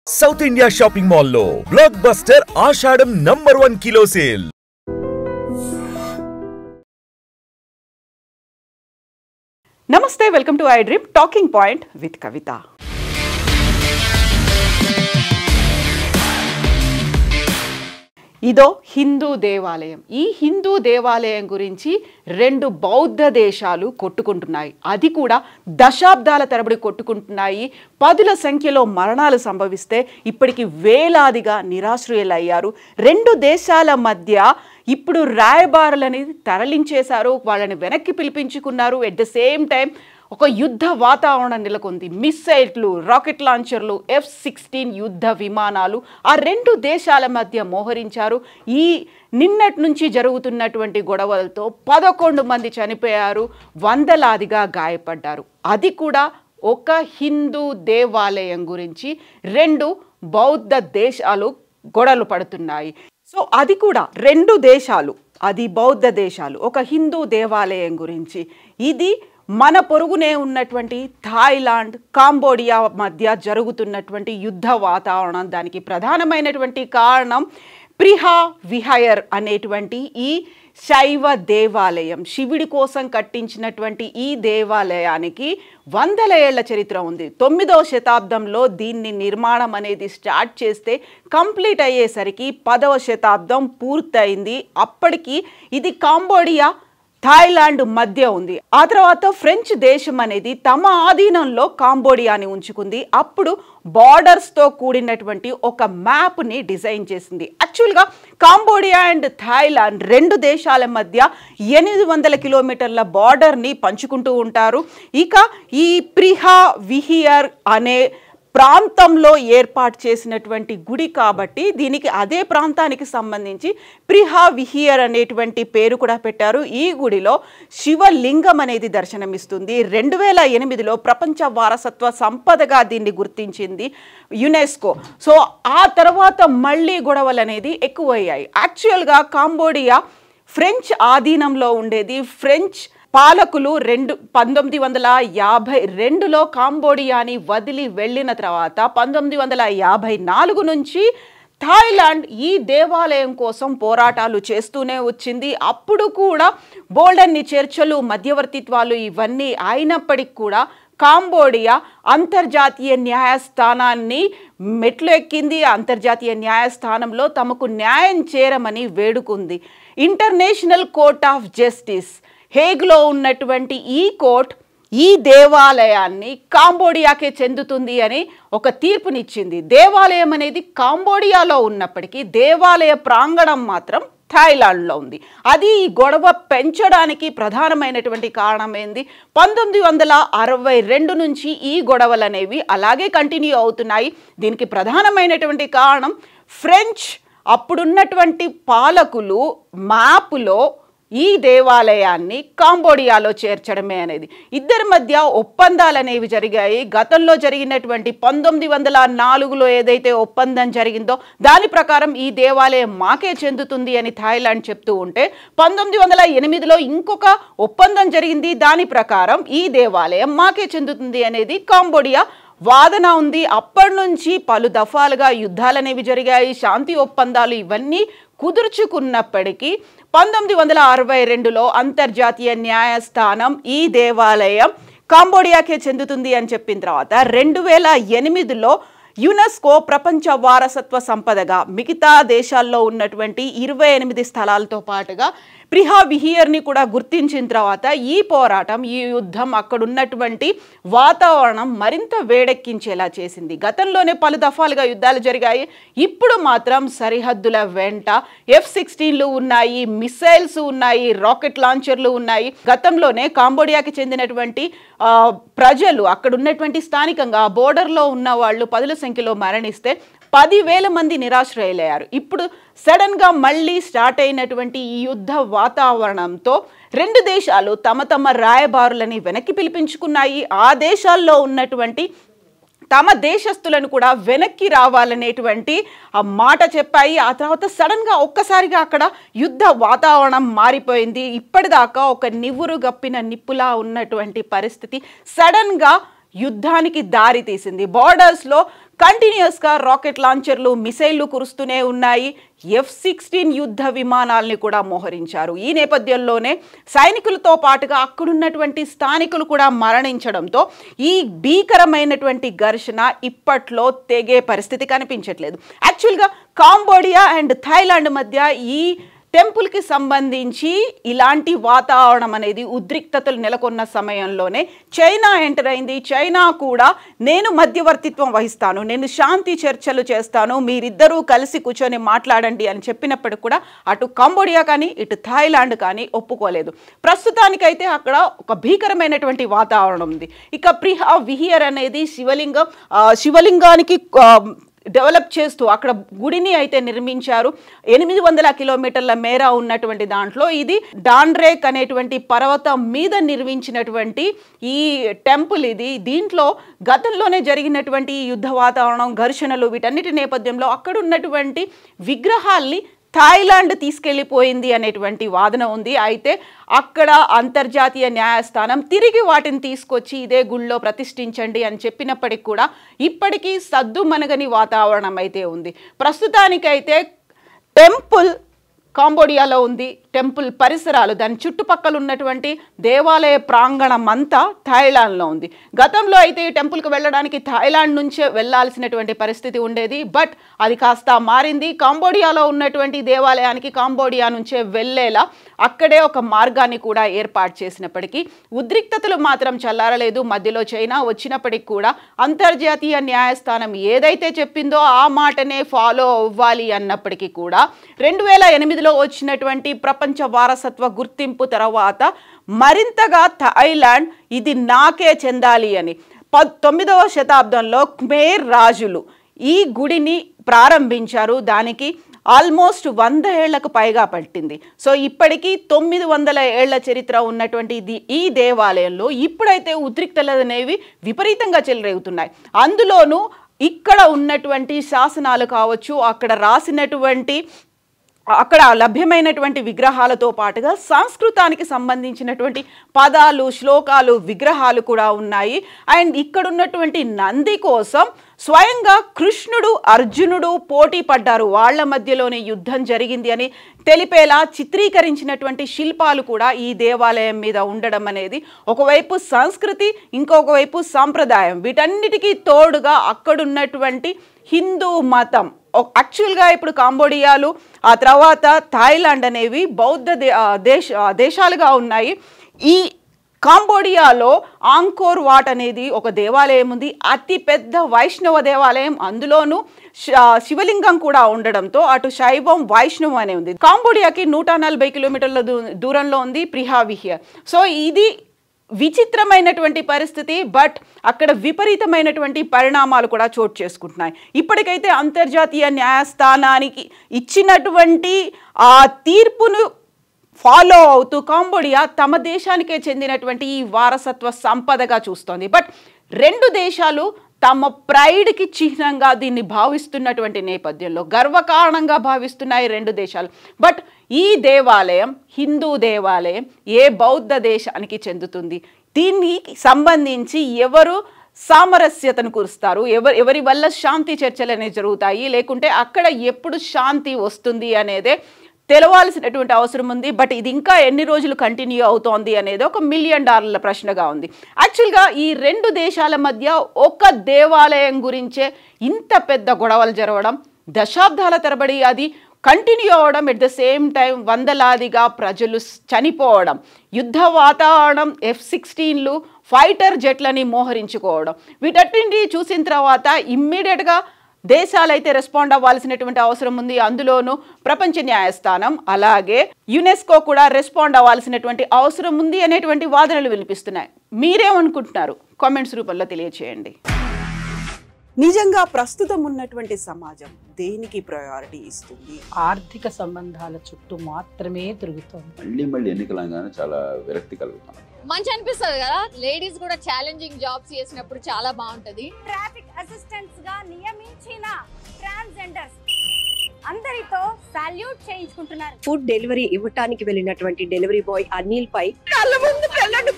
South India shopping mall లో blockbuster Ashadam #1 kilo sale. నమస్తే, welcome to I dream talking point with Kavitha. ఇదో హిందూ దేవాలయం. ఈ హిందూ దేవాలయం గురించి రెండు బౌద్ధ దేశాలు కొట్టుకుంటున్నాయి. అది కూడా దశాబ్దాల తరబడి కొట్టుకుంటున్నాయి. పదుల సంఖ్యలో మరణాలు సంభవిస్తే ఇప్పటికి వేలాదిగా నిరాశ్రయులయ్యారు. రెండు దేశాల మధ్య ఇప్పుడు రాయబారులని తరలించేశారు, వాళ్ళని వెనక్కి పిలిపించుకున్నారు. ఎట్ ద సేమ్ టైం ఒక యుద్ధ వాతావరణం నెలకొంది. మిస్సైట్లు, రాకెట్ లాంచర్లు, F-16 యుద్ధ విమానాలు ఆ రెండు దేశాల మధ్య మోహరించారు. ఈ నిన్నటి నుంచి జరుగుతున్నటువంటి గొడవలతో 11 మంది చనిపోయారు, వందలాదిగా గాయపడ్డారు. అది కూడా ఒక హిందూ దేవాలయం గురించి రెండు బౌద్ధ దేశాలు గొడవలు పడుతున్నాయి. సో అది కూడా రెండు దేశాలు, అది బౌద్ధ దేశాలు, ఒక హిందూ దేవాలయం గురించి. ఇది మన పొరుగునే ఉన్నటువంటి థాయిలాండ్, కాంబోడియా మధ్య జరుగుతున్నటువంటి యుద్ధ వాతావరణం. దానికి ప్రధానమైనటువంటి కారణం ప్రిహా విహాయర్ అనేటువంటి ఈ శైవ దేవాలయం. శివుడి కోసం కట్టించినటువంటి ఈ దేవాలయానికి వందల ఏళ్ల చరిత్ర ఉంది. 9వ శతాబ్దంలో దీన్ని నిర్మాణం అనేది స్టార్ట్ చేస్తే కంప్లీట్ అయ్యేసరికి 10వ శతాబ్దం పూర్తయింది. అప్పటికి ఇది కాంబోడియా, థాయిలాండ్ మధ్య ఉంది. ఆ తర్వాత ఫ్రెంచ్ దేశం అనేది తమ ఆధీనంలో కాంబోడియాని ఉంచుకుంది. అప్పుడు బార్డర్స్తో కూడినటువంటి ఒక మ్యాప్ని డిజైన్ చేసింది. యాక్చువల్గా కాంబోడియా అండ్ థాయిలాండ్ రెండు దేశాల మధ్య 800 కిలోమీటర్ల బార్డర్ని పంచుకుంటూ ఉంటారు. ఇక ఈ ప్రిహా విహియర్ అనే ప్రాంతంలో ఏర్పాటు చేసినటువంటి గుడి కాబట్టి దీనికి అదే ప్రాంతానికి సంబంధించి ప్రిహా విహియర్ అనేటువంటి పేరు కూడా పెట్టారు. ఈ గుడిలో శివలింగం అనేది దర్శనమిస్తుంది. 2008లో ప్రపంచ వారసత్వ సంపదగా దీన్ని గుర్తించింది యునెస్కో. సో ఆ తర్వాత మళ్ళీ గొడవలు అనేది ఎక్కువయ్యాయి. యాక్చువల్గా కాంబోడియా ఫ్రెంచ్ ఆధీనంలో ఉండేది. ఫ్రెంచ్ పాలకులు 1952లో కాంబోడియాని వదిలి వెళ్ళిన తర్వాత 1954 నుంచి థాయిలాండ్ ఈ దేవాలయం కోసం పోరాటాలు చేస్తూనే వచ్చింది. అప్పుడు కూడా బోల్డన్ని చర్చలు, మధ్యవర్తిత్వాలు ఇవన్నీ అయినప్పటికీ కూడా కాంబోడియా అంతర్జాతీయ న్యాయస్థానాన్ని మెట్లు ఎక్కింది. అంతర్జాతీయ న్యాయస్థానంలో తమకు న్యాయం చేరమని వేడుకుంది. ఇంటర్నేషనల్ కోర్ట్ ఆఫ్ జస్టిస్ హేగ్లో ఉన్నటువంటి ఈ కోర్ట్ ఈ దేవాలయాన్ని కాంబోడియాకే చెందుతుంది అని ఒక తీర్పునిచ్చింది. దేవాలయం అనేది కాంబోడియాలో ఉన్నప్పటికీ దేవాలయ ప్రాంగణం మాత్రం థాయిలాండ్లో ఉంది. అది ఈ గొడవ పెంచడానికి ప్రధానమైనటువంటి కారణం ఏంది? 1962 నుంచి ఈ గొడవలు అనేవి అలాగే కంటిన్యూ అవుతున్నాయి. దీనికి ప్రధానమైనటువంటి కారణం ఫ్రెంచ్ అప్పుడున్నటువంటి పాలకులు మ్యాప్లో ఈ దేవాలయాన్ని కాంబోడియాలో చేర్చడమే అనేది. ఇద్దరి మధ్య ఒప్పందాలు అనేవి జరిగాయి. గతంలో జరిగినటువంటి 1904లో ఏదైతే ఒప్పందం జరిగిందో దాని ప్రకారం ఈ దేవాలయం మాకే చెందుతుంది అని థాయిలాండ్ చెప్తూ ఉంటే 1908లో ఇంకొక ఒప్పందం జరిగింది. దాని ప్రకారం ఈ దేవాలయం మాకే చెందుతుంది అనేది కాంబోడియా వాదన ఉంది. అప్పటి నుంచి పలు దఫాలుగా యుద్ధాలు అనేవి జరిగాయి. శాంతి ఒప్పందాలు ఇవన్నీ కుదుర్చుకున్నప్పటికీ 1962లో అంతర్జాతీయ న్యాయస్థానం ఈ దేవాలయం కాంబోడియాకే చెందుతుంది అని చెప్పిన తర్వాత 2008లో యునెస్కో ప్రపంచ వారసత్వ సంపదగా మిగతా దేశాల్లో ఉన్నటువంటి 28 స్థలాలతో పాటుగా ప్రిహా విహియర్ని కూడా గుర్తించిన తర్వాత ఈ పోరాటం, ఈ యుద్ధం అక్కడున్నటువంటి వాతావరణం మరింత వేడెక్కించేలా చేసింది. గతంలోనే పలు దఫాలుగా యుద్ధాలు జరిగాయి. ఇప్పుడు మాత్రం సరిహద్దుల వెంట F-16లు ఉన్నాయి, మిసైల్స్ ఉన్నాయి, రాకెట్ లాంచర్లు ఉన్నాయి. గతంలోనే కాంబోడియాకి చెందినటువంటి ప్రజలు, అక్కడ ఉన్నటువంటి స్థానికంగా బోర్డర్లో ఉన్న వాళ్ళు 10ల సంఖ్యలో మరణిస్తే 10,000 మంది నిరాశ్రయులయ్యారు. ఇప్పుడు సడన్గా మళ్ళీ స్టార్ట్ అయినటువంటి ఈ యుద్ధ వాతావరణంతో రెండు దేశాలు తమ తమ రాయబారులని వెనక్కి పిలిపించుకున్నాయి. ఆ దేశాల్లో ఉన్నటువంటి తమ దేశస్తులను కూడా వెనక్కి రావాలనేటువంటి ఆ మాట చెప్పాయి. ఆ తర్వాత సడన్గా ఒక్కసారిగా అక్కడ యుద్ధ వాతావరణం మారిపోయింది. ఇప్పటిదాకా ఒక నివురు గప్పిన నిప్పులా ఉన్నటువంటి పరిస్థితి సడన్గా యుద్ధానికి దారి తీసింది. బార్డర్స్లో కంటిన్యూస్ గా రాకెట్ లాంచర్లు, మిసైళ్లు కురుస్తూనే ఉన్నాయి. F-16 యుద్ధ విమానాల్ని కూడా మోహరించారు. ఈ నేపథ్యంలోనే సైనికులతో పాటుగా అక్కడున్నటువంటి స్థానికులు కూడా మరణించడంతో ఈ భీకరమైనటువంటి ఘర్షణ ఇప్పట్లో తెగే పరిస్థితి కనిపించట్లేదు. యాక్చువల్గా కాంబోడియా అండ్ థాయిలాండ్ మధ్య ఈ టెంపుల్కి సంబంధించి ఇలాంటి వాతావరణం అనేది ఉద్రిక్తతలు నెలకొన్న సమయంలోనే చైనా ఎంటర్ అయింది. చైనా కూడా నేను మధ్యవర్తిత్వం వహిస్తాను, నేను శాంతి చర్చలు చేస్తాను, మీరిద్దరూ కలిసి కూర్చొని మాట్లాడండి అని చెప్పినప్పటికి కూడా అటు కంబోడియా కానీ ఇటు థాయిలాండ్ కానీ ఒప్పుకోలేదు. ప్రస్తుతానికైతే అక్కడ ఒక భీకరమైనటువంటి వాతావరణం ఉంది. ఇక ప్రిహా విహియర్ అనేది శివలింగానికి డెవలప్ చేస్తూ అక్కడ గుడిని అయితే నిర్మించారు. 800 కిలోమీటర్ల మేర ఉన్నటువంటి దాంట్లో ఇది డాన్రేక్ అనేటువంటి పర్వతం మీద నిర్మించినటువంటి ఈ టెంపుల్ ఇది. దీంట్లో గతంలోనే జరిగినటువంటి యుద్ధ వాతావరణం, ఘర్షణలు, వీటన్నిటి నేపథ్యంలో అక్కడ ఉన్నటువంటి విగ్రహాల్ని థాయిలాండ్ తీసుకెళ్లిపోయింది అనేటువంటి వాదన ఉంది. అయితే అక్కడ అంతర్జాతీయ న్యాయస్థానం తిరిగి వాటిని తీసుకొచ్చి ఇదే గుళ్ళో ప్రతిష్ఠించండి అని చెప్పినప్పటికి కూడా ఇప్పటికీ సద్దుమణగని వాతావరణం అయితే ఉంది. ప్రస్తుతానికైతే టెంపుల్ కాంబోడియాలో ఉంది. టెంపుల్ పరిసరాలు, దాని చుట్టుపక్కల ఉన్నటువంటి దేవాలయ ప్రాంగణం అంతా థాయిలాండ్లో ఉంది. గతంలో అయితే ఈ టెంపుల్కి వెళ్ళడానికి థాయిలాండ్ నుంచే వెళ్ళాల్సినటువంటి పరిస్థితి ఉండేది. బట్ అది కాస్త మారింది. కాంబోడియాలో ఉన్నటువంటి దేవాలయానికి కాంబోడియా నుంచే వెళ్ళేలా అక్కడే ఒక మార్గాన్ని కూడా ఏర్పాటు చేసినప్పటికీ ఉద్రిక్తతలు మాత్రం చల్లారలేదు. మధ్యలో చైనా వచ్చినప్పటికి కూడా అంతర్జాతీయ న్యాయస్థానం ఏదైతే చెప్పిందో ఆ మాటనే ఫాలో అవ్వాలి అన్నప్పటికీ కూడా 2008లో వచ్చినటువంటి ప్రపంచ వారసత్వ గుర్తింపు తర్వాత మరింతగా థాయిలాండ్ ఇది నాకే చెందాలి అని 19వ శతాబ్దంలో ఖమేర్ రాజులు ఈ గుడిని ప్రారంభించారు. దానికి ఆల్మోస్ట్ 100 ఏళ్లకు పైగా పట్టింది. సో ఇప్పటికీ 900 ఏళ్ల చరిత్ర ఉన్నటువంటి ఈ దేవాలయంలో ఇప్పుడైతే ఉద్రిక్తలు అనేవి విపరీతంగా చెలరేగుతున్నాయి. అందులోనూ ఇక్కడ ఉన్నటువంటి శాసనాలు కావచ్చు, అక్కడ రాసినటువంటి అక్కడ లభ్యమైనటువంటి విగ్రహాలతో పాటుగా సంస్కృతానికి సంబంధించినటువంటి పదాలు, శ్లోకాలు, విగ్రహాలు కూడా ఉన్నాయి. అండ్ ఇక్కడ ఉన్నటువంటి నంది కోసం స్వయంగా కృష్ణుడు, అర్జునుడు పోటీ పడ్డారు, వాళ్ళ మధ్యలోనే యుద్ధం జరిగింది అని తెలిపేలా చిత్రీకరించినటువంటి శిల్పాలు కూడా ఈ దేవాలయం మీద ఉండడం అనేది ఒకవైపు సంస్కృతి, ఇంకొక వైపు సాంప్రదాయం, వీటన్నిటికీ తోడుగా అక్కడున్నటువంటి హిందూ మతం. యాక్చువల్గా ఇప్పుడు కాంబోడియాలు, ఆ తర్వాత థాయిలాండ్ అనేవి బౌద్ధ దేశాలుగా ఉన్నాయి. ఈ కాంబోడియాలో ఆంకోర్ వాట్ అనేది ఒక దేవాలయం ఉంది, అతి పెద్ద వైష్ణవ దేవాలయం. అందులోనూ శివలింగం కూడా ఉండడంతో అటు శైవం, వైష్ణవం అనే ఉంది. కాంబోడియాకి 140 కిలోమీటర్ల దూరంలో ఉంది ప్రిహా విహియర్. సో ఇది విచిత్రమైనటువంటి పరిస్థితి. బట్ అక్కడ విపరీతమైనటువంటి పరిణామాలు కూడా చోటు చేసుకుంటున్నాయి. ఇప్పటికైతే అంతర్జాతీయ న్యాయస్థానానికి ఇచ్చినటువంటి ఆ తీర్పును ఫాలో అవుతూ కాంబోడియా తమ దేశానికే చెందినటువంటి ఈ వారసత్వ సంపదగా చూస్తోంది. బట్ రెండు దేశాలు తమ ప్రైడ్కి చిహ్నంగా దీన్ని భావిస్తున్నటువంటి నేపథ్యంలో గర్వకారణంగా భావిస్తున్నాయి రెండు దేశాలు. బట్ ఈ దేవాలయం హిందూ దేవాలయం ఏ బౌద్ధ దేశానికి చెందుతుంది? దీనికి సంబంధించి ఎవరు సామరస్యతను కురుస్తారు, ఎవరి వల్ల శాంతి చర్చలు అనేవి జరుగుతాయి, లేకుంటే అక్కడ ఎప్పుడు శాంతి వస్తుంది అనేదే తెలవాల్సినటువంటి అవసరం ఉంది. బట్ ఇది ఇంకా ఎన్ని రోజులు కంటిన్యూ అవుతోంది అనేది ఒక $1 మిలియన్ ప్రశ్నగా ఉంది. యాక్చువల్గా ఈ రెండు దేశాల మధ్య ఒక దేవాలయం గురించే ఇంత పెద్ద గొడవలు జరగడం, దశాబ్దాల తరబడి అది కంటిన్యూ అవ్వడం, ఎట్ ద సేమ్ టైం వందలాదిగా ప్రజలు చనిపోవడం, యుద్ధ వాతావరణం, F-16లు, ఫైటర్ జెట్లని మోహరించుకోవడం, వీటన్నింటినీ చూసిన తర్వాత ఇమ్మీడియట్గా దేశాలైతే రెస్పాండ్ అవ్వాల్సినటువంటి అవసరం ఉంది. అందులోనూ ప్రపంచ న్యాయస్థానం అలాగే యునెస్కో కూడా రెస్పాండ్ అవ్వాల్సినటువంటి అవసరం ఉంది అనేటువంటి వాదనలు వినిపిస్తున్నాయి. మీరేమనుకుంటున్నారు? కామెంట్స్ రూపంలో తెలియచేయండి. నిజంగా ప్రస్తుతం ఉన్నటువంటి సమాజం దేనికి ప్రయారిటీ ఇస్తుంది? ఆర్థిక సంబంధాల చుట్టూ మాత్రమే తిరుగుతుంది. మళ్ళీ ఎన్నికలంగానే చాలా విరక్తి కలుగుతాం. మంచి అనిపిస్తుంది కదా, లేడీస్ కూడా ఛాలెంజింగ్ జాబ్స్ చేసినప్పుడు చాలా బాగుంటది. ట్రాఫిక్ అసిస్టెంట్స్ గా నియమించిన ట్రాన్స్జెండర్స్ అందరితో సాల్యూట్ చేయించుకుంటున్నారు. ఫుడ్ డెలివరీ ఇవ్వటానికి వెళ్ళినటువంటి డెలివరీ బాయ్ అనిల్ పై కళ్ళ ముందు పెళ్ళండి